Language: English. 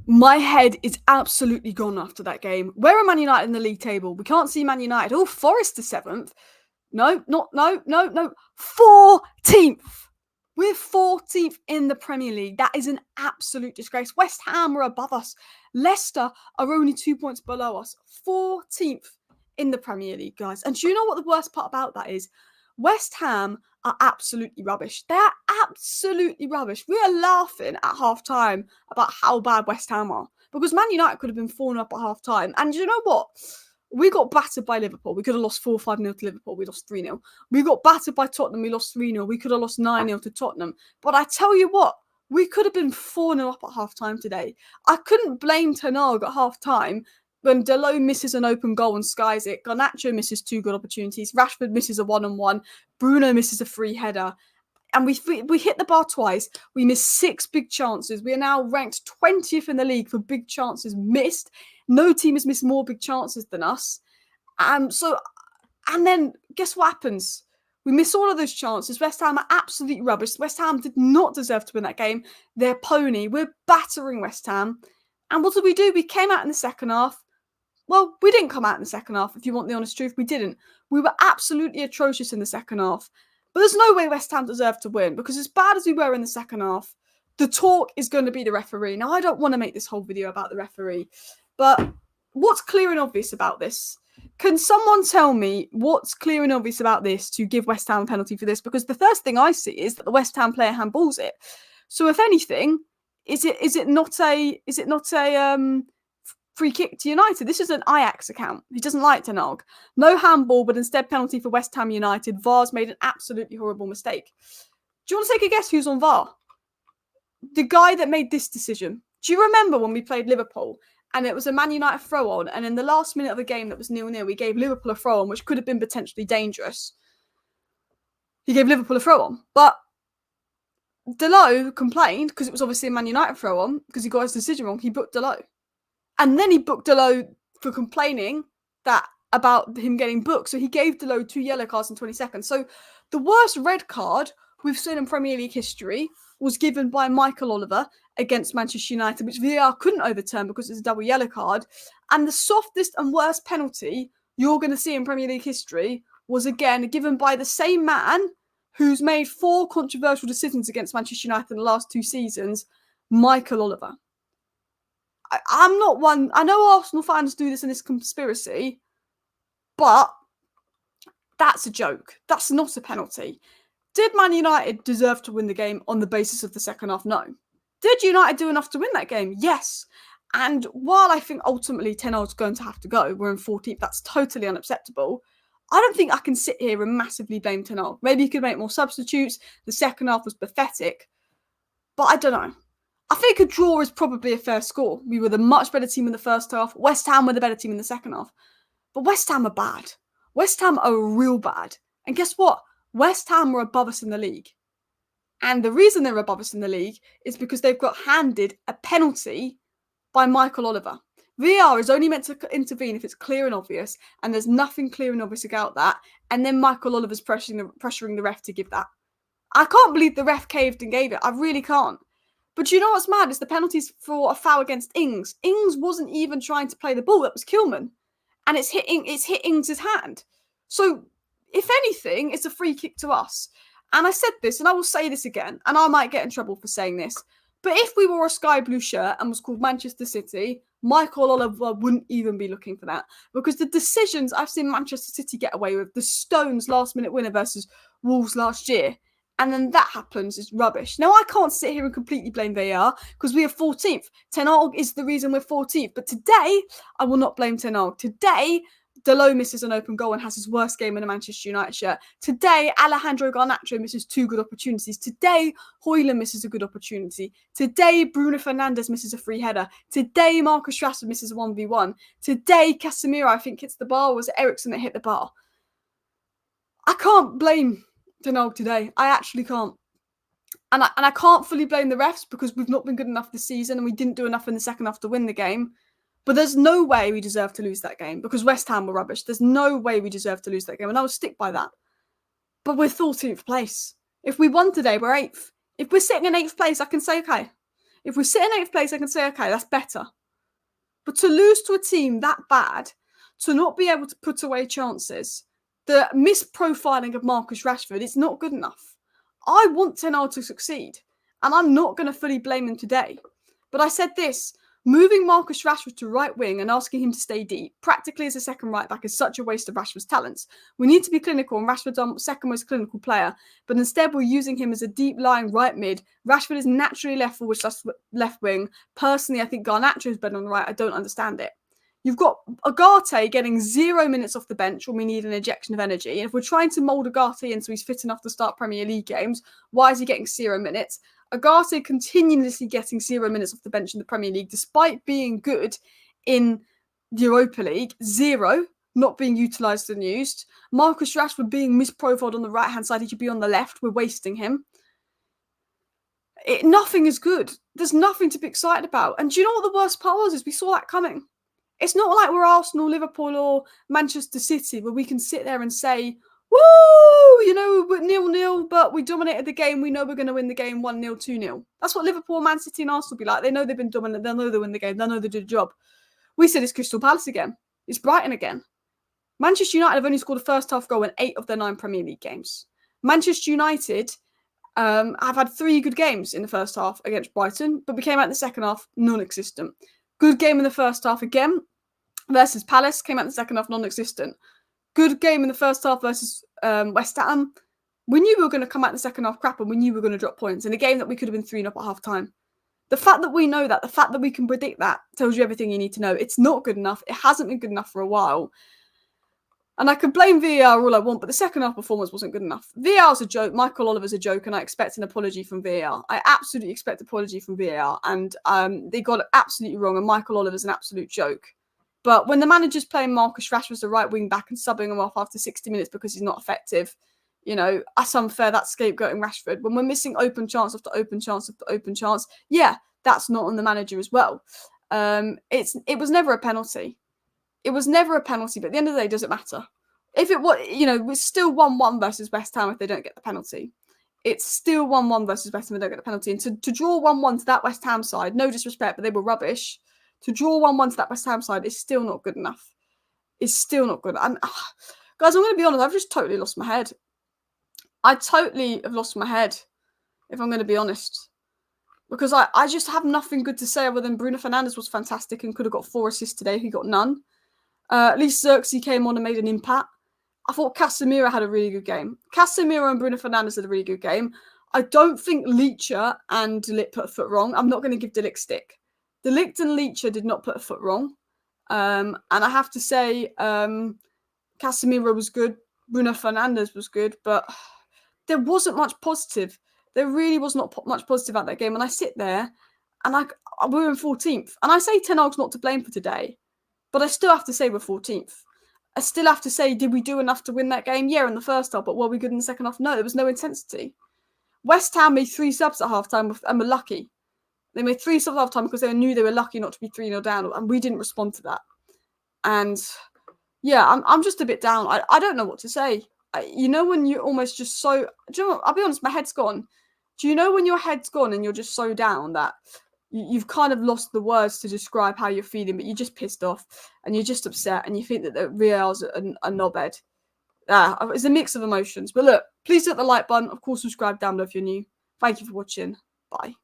My head is absolutely gone after that game. Where are Man United in the league table? We can't see Man United. Oh, Forest is 7th. No. 14th. We're 14th in the Premier League. That is an absolute disgrace. West Ham are above us. Leicester are only 2 points below us. 14th in the Premier League, guys. And do you know what the worst part about that is? West Ham are absolutely rubbish. They are absolutely rubbish. We are laughing at half-time about how bad West Ham are. Because Man United could have been 4-0 up at half-time. And you know what? We got battered by Liverpool. We could have lost 4-5-0 to Liverpool. We lost 3-0. We got battered by Tottenham. We lost 3-0. We could have lost 9-0 to Tottenham. But I tell you what, we could have been 4-0 up at half-time today. I couldn't blame Ten Hag at half-time when Dalot misses an open goal and skies it. Garnacho misses 2 good opportunities. Rashford misses a 1-on-1. Bruno misses a free header. And we hit the bar twice. We missed 6 big chances. We are now ranked 20th in the league for big chances missed. No team has missed more big chances than us. And then guess what happens? We miss all of those chances. West Ham are absolutely rubbish. West Ham did not deserve to win that game. They're pony. We're battering West Ham. And what did we do? We came out in the second half. Well, we didn't come out in the second half, if you want the honest truth. We didn't. We were absolutely atrocious in the second half. But there's no way West Ham deserved to win, because as bad as we were in the second half, the talk is going to be the referee. Now, I don't want to make this whole video about the referee, but what's clear and obvious about this? Can someone tell me what's clear and obvious about this to give West Ham a penalty for this? Because the first thing I see is that the West Ham player handballs it. So if anything, is it not a free kick to United? This is an Ajax account. He doesn't like Ten Hag. No handball, but instead penalty for West Ham United. VAR's made an absolutely horrible mistake. Do you want to take a guess who's on VAR? The guy that made this decision. Do you remember when we played Liverpool and it was a Man United throw-on, and in the last minute of the game that was 0-0, we gave Liverpool a throw-on, which could have been potentially dangerous. He gave Liverpool a throw-on. But Dalot complained, because it was obviously a Man United throw-on, because he got his decision wrong. He booked Dalot. And then he booked Dalot for complaining about him getting booked. So he gave Dalot 2 yellow cards in 20 seconds. So the worst red card we've seen in Premier League history was given by Michael Oliver against Manchester United, which VAR couldn't overturn because it's a double yellow card. And the softest and worst penalty you're going to see in Premier League history was again given by the same man who's made 4 controversial decisions against Manchester United in the last 2 seasons, Michael Oliver. I'm not one. I know Arsenal fans do this in this conspiracy, but that's a joke. That's not a penalty. Did Man United deserve to win the game on the basis of the second half? No. Did United do enough to win that game? Yes. And while I think ultimately Ten Hag's going to have to go, we're in 14th, that's totally unacceptable. I don't think I can sit here and massively blame Ten Hag. Maybe he could make more substitutes. The second half was pathetic. But I don't know. I think a draw is probably a fair score. We were the much better team in the first half. West Ham were the better team in the second half. But West Ham are bad. West Ham are real bad. And guess what? West Ham were above us in the league. And the reason they're above us in the league is because they've got handed a penalty by Michael Oliver. VAR is only meant to intervene if it's clear and obvious, and there's nothing clear and obvious about that. And then Michael Oliver's pressuring the ref to give that. I can't believe the ref caved and gave it. I really can't. But you know what's mad? It's the penalties for a foul against Ings. Ings wasn't even trying to play the ball. That was Kilman. And it's hit Ings' hand. So, if anything, it's a free kick to us. And I said this, and I will say this again, and I might get in trouble for saying this, but if we wore a sky blue shirt and was called Manchester City, Michael Oliver wouldn't even be looking for that. Because the decisions I've seen Manchester City get away with, the Stones last-minute winner versus Wolves last year, and then that happens, is rubbish. Now, I can't sit here and completely blame VAR because we are 14th. Ten Hag is the reason we're 14th. But today, I will not blame Ten Hag. Today, Dalot misses an open goal and has his worst game in a Manchester United shirt. Today, Alejandro Garnacho misses 2 good opportunities. Today, Højlund misses a good opportunity. Today, Bruno Fernandes misses a free header. Today, Marcus Rashford misses a 1v1. Today, Casemiro, I think, hits the bar. Or was it Eriksen that hit the bar? I can't blame Ten Hag today. I actually can't. And I can't fully blame the refs because we've not been good enough this season and we didn't do enough in the second half to win the game. But there's no way we deserve to lose that game because West Ham were rubbish. There's no way we deserve to lose that game. And I will stick by that. But we're 14th place. If we won today, we're 8th. If we're sitting in 8th place, I can say, okay. If we sit in 8th place, I can say, okay, that's better. But to lose to a team that bad, to not be able to put away chances, the misprofiling of Marcus Rashford, it's not good enough. I want Ten Hag to succeed, and I'm not going to fully blame him today. But I said this, moving Marcus Rashford to right wing and asking him to stay deep, practically as a second right back, is such a waste of Rashford's talents. We need to be clinical, and Rashford's our second most clinical player, but instead we're using him as a deep lying right mid. Rashford is naturally left forward / left wing. Personally, I think Garnacho is better on the right. I don't understand it. You've got Agate getting 0 minutes off the bench when we need an injection of energy. And if we're trying to mould Agate in so he's fit enough to start Premier League games, why is he getting 0 minutes? Agate continuously getting 0 minutes off the bench in the Premier League, despite being good in the Europa League. 0, not being utilised and used. Marcus Rashford being misprofiled on the right-hand side. He should be on the left. We're wasting him. Nothing is good. There's nothing to be excited about. And do you know what the worst part was? Is we saw that coming. It's not like we're Arsenal, Liverpool or Manchester City where we can sit there and say, woo, you know, we're 0-0, but we dominated the game. We know we're going to win the game 1-0, 2-0. That's what Liverpool, Man City and Arsenal be like. They know they've been dominant. They'll know they win the game. They'll know they did the job. We said it's Crystal Palace again. It's Brighton again. Manchester United have only scored a first half goal in 8 of their 9 Premier League games. Manchester United have had 3 good games in the first half against Brighton, but we came out in the second half non-existent. Good game in the first half again versus Palace, came out in the second half non-existent. Good game in the first half versus West Ham. We knew we were going to come out in the second half crap, and we knew we were going to drop points in a game that we could have been 3-0 at half time. The fact that we know that, the fact that we can predict that, tells you everything you need to know. It's not good enough. It hasn't been good enough for a while. And I can blame VAR all I want, but the second half performance wasn't good enough. VAR's a joke. Michael Oliver's a joke, and I expect an apology from VAR. I absolutely expect an apology from VAR, and they got it absolutely wrong, and Michael Oliver's an absolute joke. But when the manager's playing Marcus Rashford as the right wing back and subbing him off after 60 minutes because he's not effective, you know, that's unfair. That's scapegoating Rashford. When we're missing open chance after open chance after open chance, yeah, that's not on the manager as well. It was never a penalty. It was never a penalty, but at the end of the day, does it matter? If it was, you know, it's still 1-1 versus West Ham if they don't get the penalty. It's still 1-1 versus West Ham if they don't get the penalty. And to draw 1-1 to that West Ham side, no disrespect, but they were rubbish. To draw 1-1 to that West Ham side is still not good enough. It's still not good. And guys, I'm going to be honest, I've just totally lost my head. I totally have lost my head, if I'm going to be honest. Because I just have nothing good to say other than Bruno Fernandes was fantastic and could have got 4 assists today. He got none. At least Xerxes came on and made an impact. I thought Casemiro had a really good game. Casemiro and Bruno Fernandes had a really good game. I don't think Leacher and De Ligt put a foot wrong. I'm not going to give De Ligt stick. De Ligt and Leacher did not put a foot wrong. And I have to say, Casemiro was good. Bruno Fernandes was good. But there wasn't much positive. There really was not much positive out that game. And I sit there and we're in 14th. And I say Ten Hag's not to blame for today. But I still have to say we're 14th. I still have to say, did we do enough to win that game? Yeah, in the first half. But were we good in the second half? No, there was no intensity. West Ham made 3 subs at half-time and were lucky. They made 3 subs at half-time because they knew they were lucky not to be 3-0 down. And we didn't respond to that. And yeah, I'm just a bit down. I don't know what to say. You know when you're almost just so... Do you know what? I'll be honest, my head's gone. Do you know when your head's gone and you're just so down that you've kind of lost the words to describe how you're feeling, but you're just pissed off and you're just upset and you think that the Real's a knobhead. It's a mix of emotions. But look, please hit the like button. Of course, subscribe down below if you're new. Thank you for watching. Bye.